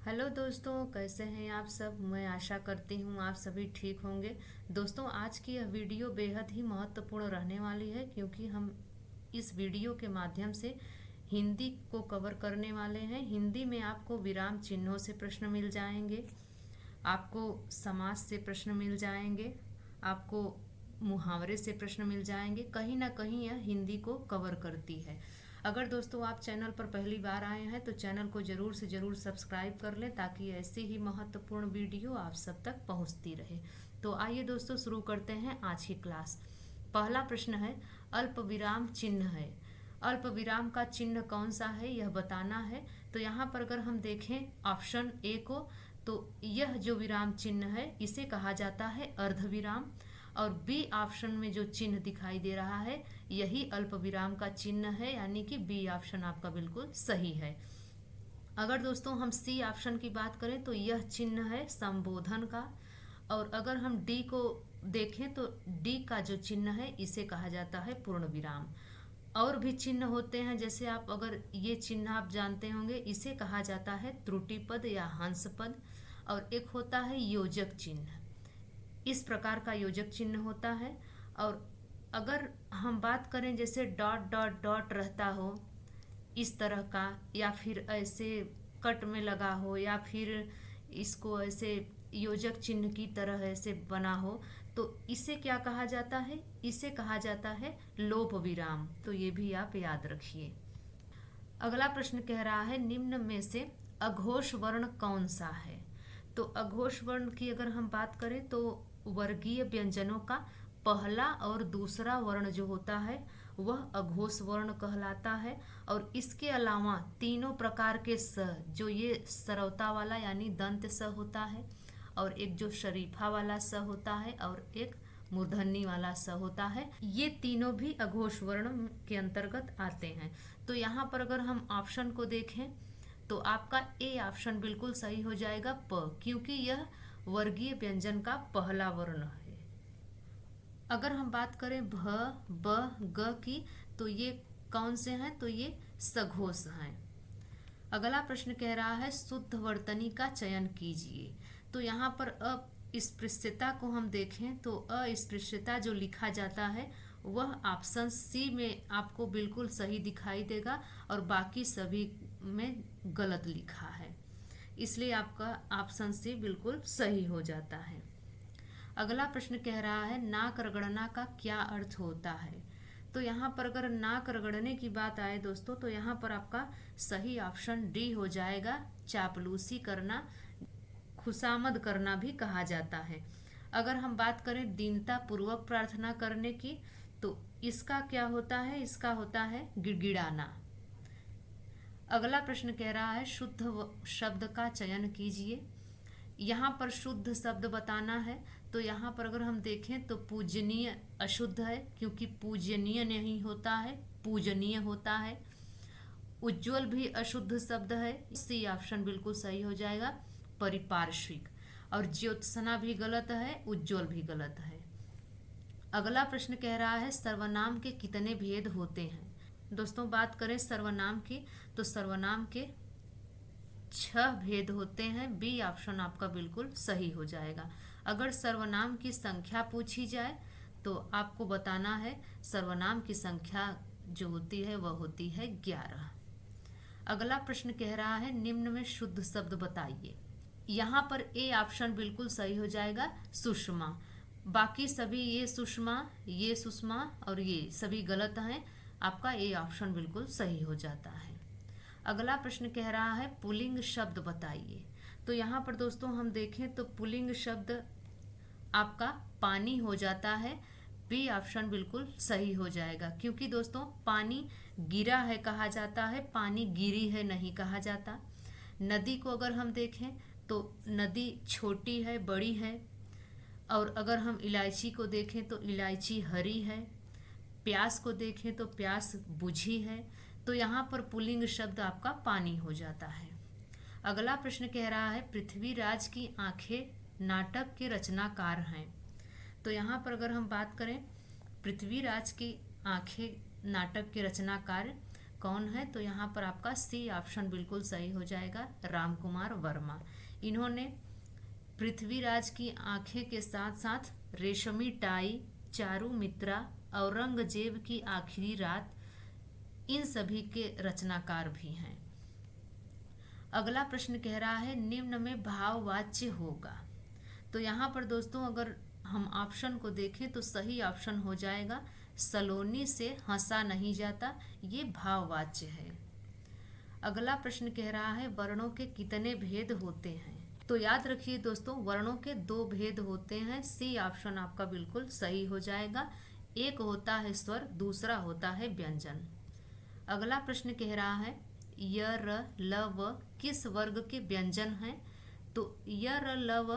Hello दोस्तों, कैसे हैं आप सब। मैं आशा करती हूँ आप सभी ठीक होंगे। दोस्तों, आज की यह वीडियो बेहद ही महत्वपूर्ण रहने वाली है क्योंकि हम इस वीडियो के माध्यम से हिंदी को कवर करने वाले हैं। हिंदी में आपको विराम चिन्हों से प्रश्न मिल जाएंगे, आपको समास से प्रश्न मिल जाएंगे, आपको मुहावरे से प्रश्न मिल जाएंगे। कहीं ना कहीं यह हिंदी को कवर करती है। अगर दोस्तों आप चैनल पर पहली बार आए हैं तो चैनल को ज़रूर से ज़रूर सब्सक्राइब कर लें ताकि ऐसी ही महत्वपूर्ण वीडियो आप सब तक पहुंचती रहे। तो आइए दोस्तों, शुरू करते हैं आज की क्लास। पहला प्रश्न है, अल्प विराम चिन्ह है। अल्प विराम का चिन्ह कौन सा है यह बताना है। तो यहाँ पर अगर हम देखें ऑप्शन ए को, तो यह जो विराम चिन्ह है इसे कहा जाता है अर्धविराम। और बी ऑप्शन में जो चिन्ह दिखाई दे रहा है यही अल्प विराम का चिन्ह है, यानी कि बी ऑप्शन आपका बिल्कुल सही है। अगर दोस्तों हम सी ऑप्शन की बात करें तो यह चिन्ह है संबोधन का। और अगर हम डी को देखें तो डी का जो चिन्ह है इसे कहा जाता है पूर्ण विराम। और भी चिन्ह होते हैं, जैसे आप अगर ये चिन्ह आप जानते होंगे, इसे कहा जाता है त्रुटि पद या हंस पद। और एक होता है योजक चिन्ह, इस प्रकार का योजक चिन्ह होता है। और अगर हम बात करें जैसे डॉट डॉट डॉट रहता हो इस तरह का, या फिर ऐसे कट में लगा हो, या फिर इसको ऐसे योजक चिन्ह की तरह ऐसे बना हो, तो इसे क्या कहा जाता है, इसे कहा जाता है लोप विराम। तो ये भी आप याद रखिए। अगला प्रश्न कह रहा है, निम्न में से अघोष वर्ण कौन सा है। तो अघोष वर्ण की अगर हम बात करें तो वर्गीय व्यंजनों का पहला और दूसरा वर्ण जो होता है वह अघोष वर्ण कहलाता है। और इसके अलावा तीनों प्रकार के स, जो ये सरौता वाला यानी दंत स होता है, और एक जो शरीफा वाला स होता है, और एक मूर्धन्य वाला स होता है, ये तीनों भी अघोष वर्ण के अंतर्गत आते हैं। तो यहाँ पर अगर हम ऑप्शन को देखें तो आपका ए ऑप्शन बिल्कुल सही हो जाएगा, प, क्योंकि यह वर्गीय व्यंजन का पहला वर्ण है। अगर हम बात करें भ, ब, ग की, तो ये कौन से हैं, तो ये सघोष हैं। अगला प्रश्न कह रहा है, शुद्ध वर्तनी का चयन कीजिए। तो यहाँ पर अस्पृश्यता को हम देखें तो अस्पृश्यता जो लिखा जाता है वह ऑप्शन सी में आपको बिल्कुल सही दिखाई देगा, और बाकी सभी में गलत लिखा है, इसलिए आपका ऑप्शन सी बिल्कुल सही हो जाता है। अगला प्रश्न कह रहा है, नाक रगड़ना का क्या अर्थ होता है। तो यहाँ पर अगर नाक रगड़ने की बात आए दोस्तों, तो यहाँ पर आपका सही ऑप्शन डी हो जाएगा, चापलूसी करना, खुशामद करना भी कहा जाता है। अगर हम बात करें दीनता पूर्वक प्रार्थना करने की, तो इसका क्या होता है, इसका होता है गिड़गिड़ाना। अगला प्रश्न कह रहा है, शुद्ध शब्द का चयन कीजिए। यहाँ पर शुद्ध शब्द बताना है। तो यहाँ पर अगर हम देखें तो पूजनीय अशुद्ध है, क्योंकि पूजनीय नहीं होता है, पूजनीय होता है। उज्ज्वल भी अशुद्ध शब्द है, सी ऑप्शन बिल्कुल सही हो जाएगा, परिपार्श्विक। और ज्योत्सना भी गलत है, उज्ज्वल भी गलत है। अगला प्रश्न कह रहा है, सर्वनाम के कितने भेद होते हैं। दोस्तों बात करें सर्वनाम की, तो सर्वनाम के 6 भेद होते हैं। बी ऑप्शन आपका बिल्कुल सही हो जाएगा। अगर सर्वनाम की संख्या पूछी जाए तो आपको बताना है सर्वनाम की संख्या जो होती है वह होती है 11। अगला प्रश्न कह रहा है, निम्न में शुद्ध शब्द बताइए। यहाँ पर ए ऑप्शन बिल्कुल सही हो जाएगा, सुषमा। बाकी सभी ये सुषमा और ये सभी गलत हैं, आपका ए ऑप्शन बिल्कुल सही हो जाता है। अगला प्रश्न कह रहा है, पुल्लिंग शब्द बताइए। तो यहाँ पर दोस्तों हम देखें तो पुल्लिंग शब्द आपका पानी हो जाता है, बी ऑप्शन बिल्कुल सही हो जाएगा, क्योंकि दोस्तों पानी गिरा है कहा जाता है, पानी गिरी है नहीं कहा जाता। नदी को अगर हम देखें तो नदी छोटी है, बड़ी है। और अगर हम इलायची को देखें तो इलायची हरी है। प्यास को देखें तो प्यास बुझी है। तो यहाँ पर पुल्लिंग शब्द आपका पानी हो जाता है। अगला प्रश्न कह रहा है, पृथ्वीराज की आंखें नाटक के रचनाकार हैं। तो यहाँ पर अगर हम बात करें पृथ्वीराज की आंखें नाटक के रचनाकार कौन है? तो यहाँ पर आपका सी ऑप्शन बिल्कुल सही हो जाएगा, राम कुमार वर्मा। इन्होंने पृथ्वीराज की आंखें के साथ साथ रेशमी टाई, चारू मित्रा, औरंगजेब की आखिरी रात, इन सभी के रचनाकार भी हैं। अगला प्रश्न कह रहा है निम्न में भाववाच्य होगा। तो यहाँ पर दोस्तों अगर हम ऑप्शन को देखें तो सही ऑप्शन हो जाएगा सलोनी से हंसा नहीं जाता, ये भाववाच्य है। अगला प्रश्न कह रहा है वर्णों के कितने भेद होते हैं? तो याद रखिए दोस्तों, वर्णों के 2 भेद होते हैं। सी ऑप्शन आपका बिल्कुल सही हो जाएगा। एक होता है स्वर, दूसरा होता है व्यंजन। अगला प्रश्न कह रहा है य, र, ल, व किस वर्ग के व्यंजन हैं? तो य, र, ल, व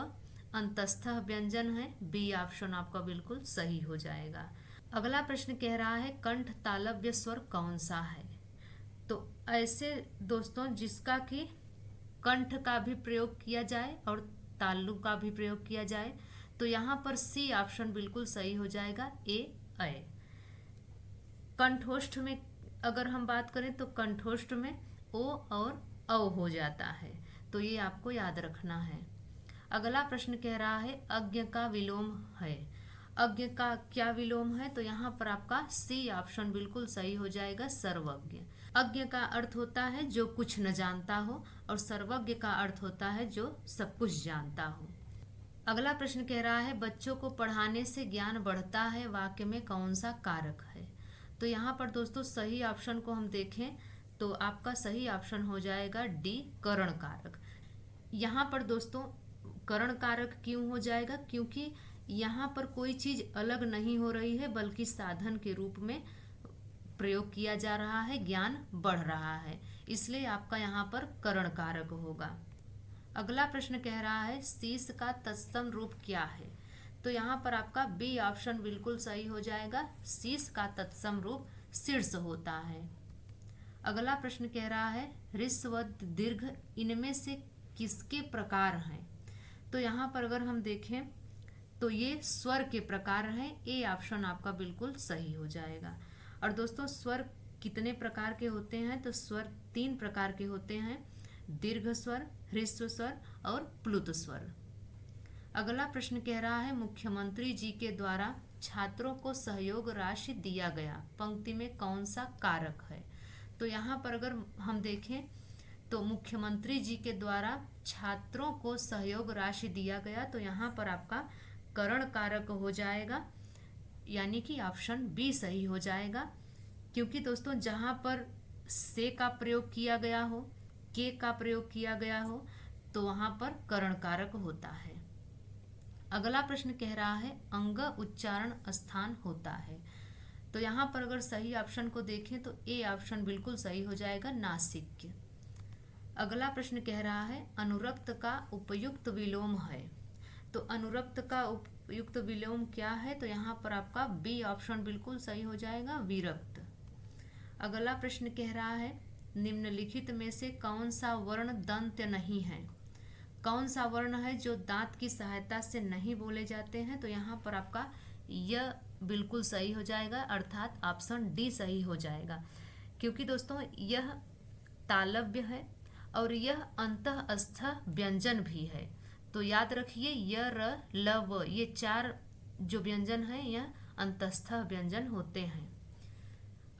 अंतस्थ व्यंजन है। बी ऑप्शन आपका बिल्कुल सही हो जाएगा। अगला प्रश्न कह रहा है कंठ तालव्य स्वर कौन सा है? तो ऐसे दोस्तों जिसका कि कंठ का भी प्रयोग किया जाए और तालु का भी प्रयोग किया जाए, तो यहाँ पर सी ऑप्शन बिल्कुल सही हो जाएगा, ए अय। कंठोष्ठ में अगर हम बात करें तो कंठोष्ठ में ओ और औ हो जाता है, तो ये आपको याद रखना है। अगला प्रश्न कह रहा है अज्ञ का विलोम है। अज्ञ का क्या विलोम है? तो यहाँ पर आपका सी ऑप्शन बिल्कुल सही हो जाएगा, सर्वज्ञ। अज्ञ का अर्थ होता है जो कुछ न जानता हो और सर्वज्ञ का अर्थ होता है जो सब कुछ जानता हो। अगला प्रश्न कह रहा है बच्चों को पढ़ाने से ज्ञान बढ़ता है, वाक्य में कौन सा कारक है? तो यहाँ पर दोस्तों सही ऑप्शन को हम देखें तो आपका सही ऑप्शन हो जाएगा डी, करण कारक। यहाँ पर दोस्तों करण कारक क्यों हो जाएगा? क्योंकि यहाँ पर कोई चीज अलग नहीं हो रही है, बल्कि साधन के रूप में प्रयोग किया जा रहा है, ज्ञान बढ़ रहा है, इसलिए आपका यहाँ पर करण कारक होगा। अगला प्रश्न कह रहा है शीश का तत्सम रूप क्या है? तो यहाँ पर आपका बी ऑप्शन बिल्कुल सही हो जाएगा, शीश का तत्सम रूप शीर्ष होता है। अगला प्रश्न कह रहा है ह्रस्व दीर्घ इनमें से किसके प्रकार हैं? तो यहाँ पर अगर हम देखें तो ये स्वर के प्रकार हैं, ए ऑप्शन आपका बिल्कुल सही हो जाएगा। और दोस्तों स्वर कितने प्रकार के होते हैं? तो स्वर 3 प्रकार के होते हैं, दीर्घ स्वर, ह्रस्व स्वर और प्लुत स्वर। अगला प्रश्न कह रहा है मुख्यमंत्री जी के द्वारा छात्रों को सहयोग राशि दिया गया, पंक्ति में कौन सा कारक है? तो यहाँ पर अगर हम देखें तो मुख्यमंत्री जी के द्वारा छात्रों को सहयोग राशि दिया गया, तो यहाँ पर आपका करण कारक हो जाएगा, यानी कि ऑप्शन बी सही हो जाएगा। क्योंकि दोस्तों जहाँ पर से का प्रयोग किया गया हो, के का प्रयोग किया गया हो, तो वहाँ पर करण कारक होता है। अगला प्रश्न कह रहा है अंग उच्चारण स्थान होता है। तो यहाँ पर अगर सही ऑप्शन को देखें तो ए ऑप्शन बिल्कुल सही हो जाएगा, नासिक। अगला प्रश्न कह रहा है अनुरक्त का उपयुक्त विलोम है। तो अनुरक्त का उपयुक्त विलोम क्या है? तो यहाँ पर आपका बी ऑप्शन बिल्कुल सही हो जाएगा, विरक्त। अगला प्रश्न कह रहा है निम्नलिखित में से कौन सा वर्ण दंत नहीं है? कौन सा वर्ण है जो दांत की सहायता से नहीं बोले जाते हैं? तो यहाँ पर आपका यह बिल्कुल सही हो जाएगा, अर्थात ऑप्शन डी सही हो जाएगा। क्योंकि दोस्तों यह तालव्य है और यह अंतःस्थ व्यंजन भी है। तो याद रखिए य, र, ल, व ये 4 जो व्यंजन हैं यह अंतस्थ व्यंजन होते हैं।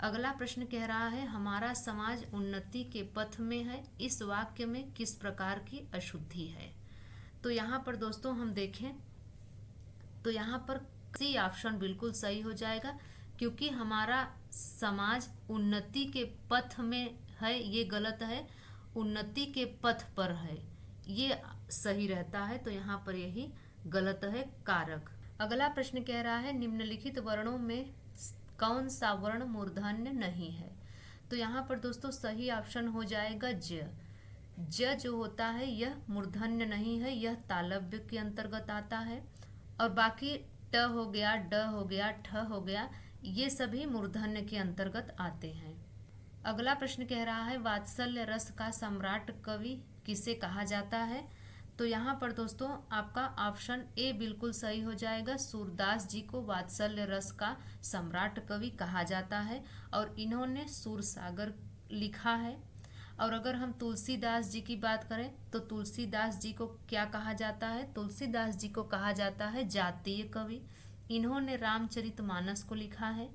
अगला प्रश्न कह रहा है हमारा समाज उन्नति के पथ में है, इस वाक्य में किस प्रकार की अशुद्धि है? तो यहाँ पर दोस्तों हम देखें तो यहाँ पर सी ऑप्शन बिल्कुल सही हो जाएगा, क्योंकि हमारा समाज उन्नति के पथ में है, ये गलत है, उन्नति के पथ पर है, ये सही रहता है। तो यहाँ पर यही गलत है कारक। अगला प्रश्न कह रहा है निम्नलिखित वर्णों में कौन सा वर्ण मूर्धन्य नहीं है? तो यहाँ पर दोस्तों सही ऑप्शन हो जाएगा ज। ज जो होता है यह मूर्धन्य नहीं है, यह तालव्य के अंतर्गत आता है। और बाकी ट हो गया, ड हो गया, ठ हो गया, ये सभी मूर्धन्य के अंतर्गत आते हैं। अगला प्रश्न कह रहा है वात्सल्य रस का सम्राट कवि किसे कहा जाता है? तो यहाँ पर दोस्तों आपका ऑप्शन ए बिल्कुल सही हो जाएगा, सूरदास जी को वात्सल्य रस का सम्राट कवि कहा जाता है और इन्होंने सूरसागर लिखा है। और अगर हम तुलसीदास जी की बात करें तो तुलसीदास जी को क्या कहा जाता है? तुलसीदास जी को कहा जाता है जातीय कवि। इन्होंने रामचरितमानस को लिखा है।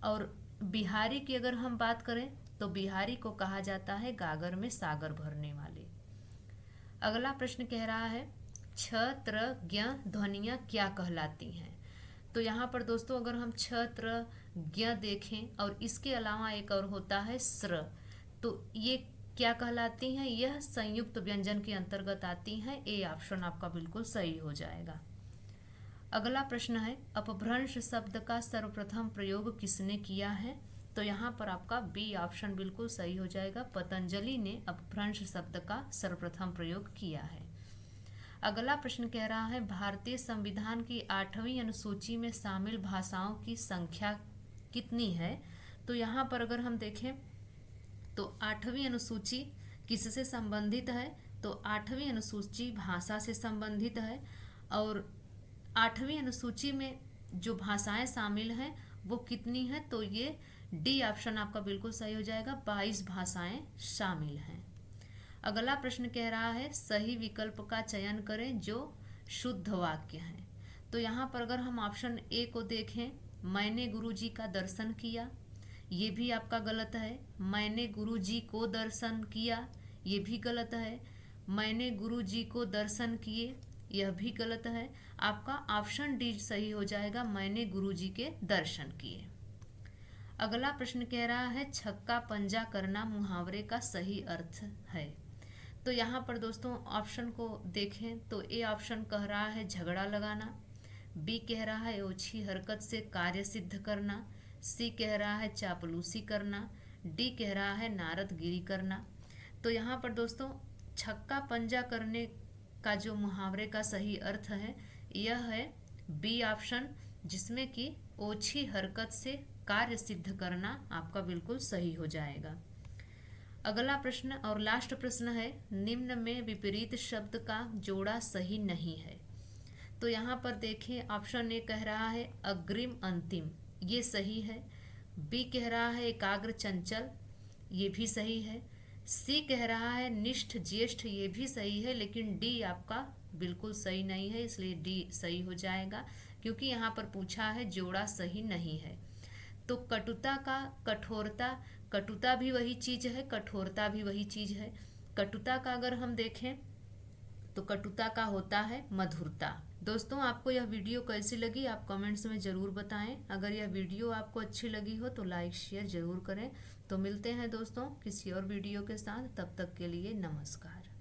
और बिहारी की अगर हम बात करें तो बिहारी को कहा जाता है गागर में सागर भरने वाले। अगला प्रश्न कह रहा है छ त्र ज्ञ ध्वनियाँ क्या कहलाती हैं? तो यहाँ पर दोस्तों अगर हम छ त्र ज्ञ देखें और इसके अलावा एक और होता है स्र, तो ये क्या कहलाती हैं? यह संयुक्त व्यंजन के अंतर्गत आती हैं। ए ऑप्शन आपका बिल्कुल सही हो जाएगा। अगला प्रश्न है अपभ्रंश शब्द का सर्वप्रथम प्रयोग किसने किया है? तो यहाँ पर आपका बी ऑप्शन बिल्कुल सही हो जाएगा। पतंजलि ने अपभ्रंश शब्द का सर्वप्रथम प्रयोग किया है। अगला प्रश्न कह रहा है भारतीय संविधान की 8वीं अनुसूची में शामिल भाषाओं की संख्या कितनी है? तो यहाँ पर अगर हम देखें तो 8वीं अनुसूची किससे संबंधित है? तो 8वीं अनुसूची भाषा से संबंधित है। और 8वीं अनुसूची में जो भाषाएं शामिल हैं वो कितनी हैं? तो ये डी ऑप्शन आपका बिल्कुल सही हो जाएगा। 22 भाषाएं शामिल हैं। अगला प्रश्न कह रहा है सही विकल्प का चयन करें जो शुद्ध वाक्य है। तो यहाँ पर अगर हम ऑप्शन ए को देखें, मैंने गुरुजी का दर्शन किया, ये भी आपका गलत है। मैंने गुरुजी को दर्शन किया, ये भी गलत है। मैंने गुरुजी को दर्शन किए, यह भी गलत है। आपका ऑप्शन डी सही हो जाएगा, मैंने गुरुजी के दर्शन किए। अगला प्रश्न कह रहा है छक्का पंजा करना मुहावरे का सही अर्थ है। तो यहाँ पर दोस्तों ऑप्शन को देखें तो ए ऑप्शन कह रहा है झगड़ा लगाना, बी कह रहा है ओछी हरकत से कार्य सिद्ध करना, सी कह रहा है चापलूसी करना, डी कह रहा है नारदगिरी करना। तो यहाँ पर दोस्तों छक्का पंजा करने का जो मुहावरे का सही अर्थ है यह है बी ऑप्शन, जिसमें कि ओछी हरकत से कार्य सिद्ध करना आपका बिल्कुल सही हो जाएगा। अगला प्रश्न और लास्ट प्रश्न है निम्न में विपरीत शब्द का जोड़ा सही नहीं है। तो यहाँ पर देखें ऑप्शन ए कह रहा है अग्रिम अंतिम, ये सही है। बी कह रहा है एकाग्र चंचल, ये भी सही है। सी कह रहा है निष्ठ ज्येष्ठ, ये भी सही है। लेकिन डी आपका बिल्कुल सही नहीं है, इसलिए डी सही हो जाएगा क्योंकि यहाँ पर पूछा है जोड़ा सही नहीं है। तो कटुता का कठोरता, कटुता भी वही चीज है, कठोरता भी वही चीज है। कटुता का अगर हम देखें तो कटुता का होता है मधुरता। दोस्तों आपको यह वीडियो कैसी लगी आप कमेंट्स में ज़रूर बताएं। अगर यह वीडियो आपको अच्छी लगी हो तो लाइक शेयर ज़रूर करें। तो मिलते हैं दोस्तों किसी और वीडियो के साथ, तब तक के लिए नमस्कार।